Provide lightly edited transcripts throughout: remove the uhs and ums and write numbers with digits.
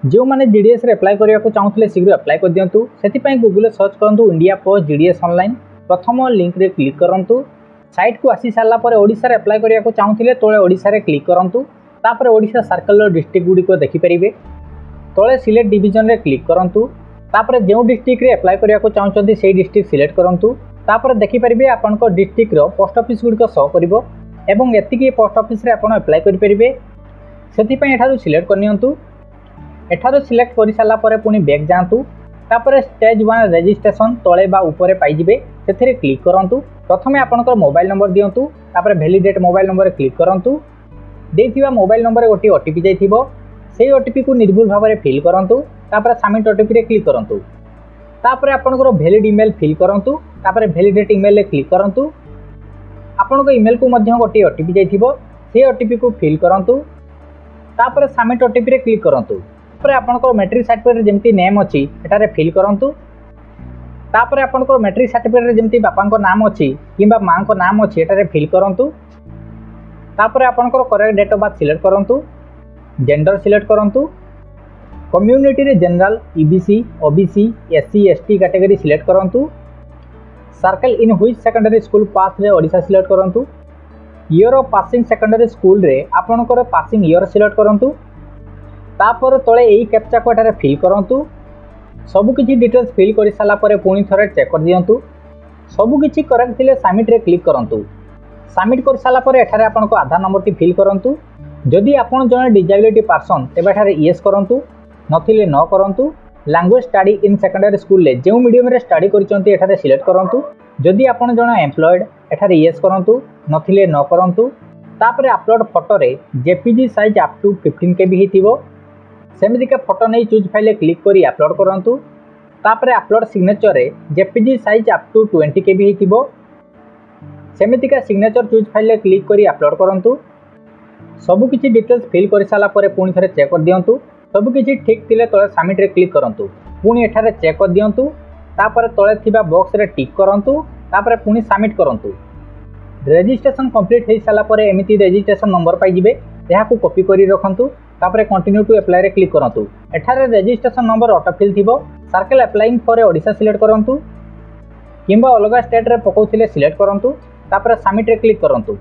जो मैंने GDS apply करने को चाहूले शीघ्र एप्लाई कर दिंतु से गूगल सर्च करूँ इंडिया पोस्ट जीडीएस ऑनलाइन प्रथम लिंक रे क्लिक करूँ साइट को आसी सारापर ओडिशा एप्लाई करने को चाहूले तले ओडिशा क्लिक करूँ तापर ओडिशा सर्कल डिस्ट्रिक्ट गुड़िक देखिपारे तले सिलेक्ट डिविजन रे क्लिक करूँ तापर जो डिस्ट्रिक्ट रे एप्लाई करने को चाहते से डिस्ट्रिक्ट सिलेक्ट करूँ तापर देखिपारे आपण डिस्ट्रिक्ट पोस्ट ऑफिस गुड़िक शो कर एतिकी पोस्ट ऑफिस रे आपण एप्लाई करेंगे से सिलेक्ट करनी एठार सिलेक्ट कर सारापर पुणी बैक जातु तापर स्टेज 1 रेजिस्ट्रेशन तले बा ऊपर पाइबे से क्लिक करूँ प्रथम आपंकर मोबाइल नंबर दिंतु तापर वैलिडेट मोबाइल नंबर क्लिक करूँ देथिबा मोबाइल नंबर गोटे ओटीपी जाइथिबो से ओटीपी को निर्भुल भाव में फिल करूँ तापर सबमिट ओटीपी रे क्लिक करूँ तापर आपंकर वैलिड ईमेल फिल करूँ तापर वैलिडेट ईमेल रे क्लिक करूँ आपंक ईमेल को मध्य गोटे ओटीपी जाइथिबो से ओटीपी को फिल करूँ तापर सबमिट ओटीपी रे क्लिक करूँ तापर आपंकर मैट्रिक सर्टिफिकेट जमती नेम अच्छी एटारे फिल करूँ तापर आपंकर मैट्रिक सर्टिफिकेट जमती बापा नाम अच्छी कि माँ को नाम अच्छी एटारे फिल करूँ तापर आपंकर correct date of birth select करूँ जेंडर सिलेक्ट करूँ कम्युनिटी रे general EBC OBC SC ST category select करूँ circle in which secondary school pass रे ओडिशा सिलेक्ट करूँ year of passing secondary school रे आपंकर पासिंग ईयर सिलेक्ट करूँ तापर तले यही कैप्चा को एटारे फिल करूँ सबकि डिटेल्स फिल कर सारापर पुणी थे चेक कर दिंतु सबकि करेक्ट थे सबमिट रे क्लिक करूँ सबमिट कर सारापर एठारे आपनको आधार नंबर टी फिल करूँ जदि आपन जने डिजेबिलिटी पर्सन तेबे एठारे येस करूँ नथिले न करूँ language study in secondary school रे जो मीडियम रे स्टडी करछंती एठारे सिलेक्ट करूँ जदि आपन जने एम्प्लॉयड एठारे येस करूँ नथिले न करूँ तापर अपलोड फोटो रे JPG size up to 15 KB हिथिबो सेमितिका फोटो नहीं चूज फाइल क्लिक करी अपलोड करूँ तापर अपलोड सिग्नेचर रे JPG size up to 20 KB हिथिबो सेमितिका सिग्नेचर चूज फाइल क्लिक करी अपलोड करूँ सबकि डिटेल्स फिल कर सारापर पुणी थे चेक कर दिंतु सबकि ठीक थिले तले सबमिट रे क्लिक करूँ पुणी एठारे चेक कर दिंतु तापर तले थिबा बॉक्स रे टिक करूँ तापर पुणी सबमिट करूँ रजिस्ट्रेशन कंप्लीट हो सारापर एमती रजिस्ट्रेशन नंबर पाइबे यह कॉपी करी रखंतु तापर कंटिन्यू टू अप्लाई रे क्लिक करूँ एठारे रजिस्ट्रेशन नंबर ऑटोफिल थिबो circle applying for Odisha select करूँ किंबा अलग स्टेट रे पकाउथिले सिलेक्ट करूँ तापर सबमिट रे क्लिक करूँ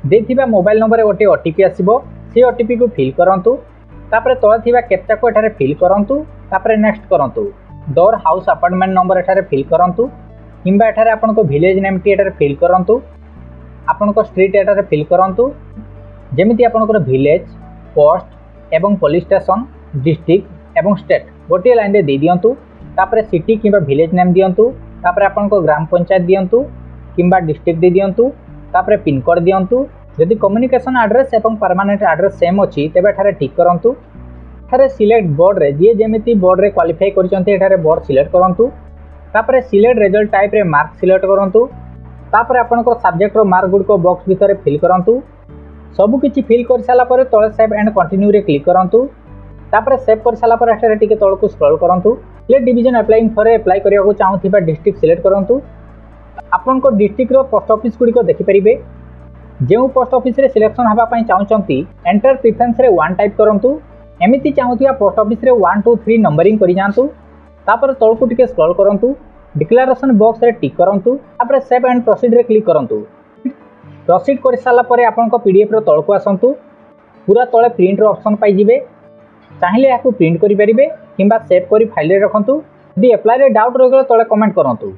देथिबा मोबाइल नंबर गोटे ओटीपी आसीबो से ओटीपी को फिल करूँ तापर तले थिबा कैप्चा को एठारे फिल करूँ तापर नेक्स्ट करूँ डोर हाउस अपार्टमेंट नंबर एठारे फिल करूँ किंबा एठारे आपनको विलेज नेम टी एठारे फिल करूँ आपनको स्ट्रीट एठारे फिल करूँ जेमिति आपनकर विलेज पोस्ट एवं पुलिस स्टेशन डिस्ट्रिक्ट एवं स्टेट गोटे लाइन रे दे दियंतु तापर सिटी किंबा विलेज नेम दियंतु तापर आपनको ग्राम पंचायत दियंतु किंबा डिस्ट्रिक्ट दे दियंतु तापर पिन कोड दियंतु यदि कम्युनिकेशन एड्रेस एवं परमानेंट एड्रेस सेम अच्छी तेबे एठारे टिक करूँ एठारे सिलेक्ट बोर्ड रे जे जेमिति बोर्ड रे क्वालिफाई करछंती एठारे बोर्ड सिलेक्ट करूँ तापर सिलेक्ट रिजल्ट टाइप रे मार्क सिलेक्ट करूँ तापर आपनको सब्जेक्ट रो मार्क गुड को बॉक्स भीतर फिल करूँ सबकि फिल कर सारापर तले सेव एंड कंटिन्यू रे क्लिक करूँ तापर सेव कर सारापर एठारे टिके तळकु स्क्रॉल करूँ select division applying for apply करिया को चाहूथिबा डिस्ट्रिक्ट सिलेक्ट करूँ आपनको डिस्ट्रिक्ट रो पोस्ट ऑफिस गुडी को देखि परिबे जो पोस्ट ऑफिस रे सिलेक्शन हबा पई चाहउचंती एंटर प्रेफरेंस रे 1 टाइप करूँ एमिति चाहूथिबा पोस्ट ऑफिस रे 1 2 3 नंबरिंग करि जानतु तापर तळकु टिके स्क्रॉल करूँ डिक्लेरेशन बॉक्स रे टिक करूँ तापर सेव एंड प्रोसीड रे क्लिक करूँ प्रोसीड कर सारापर आपनको पीडीएफ रो तळकु आसंतु पूरा तळे प्रिंट रो ऑप्शन पाई जिवे चाहिले याकू प्रिंट करि परिबे किंबा सेव करी फाइल रे रखंतु यदि अप्लाई रे डाउट रहिगला तळे कमेंट करंतु।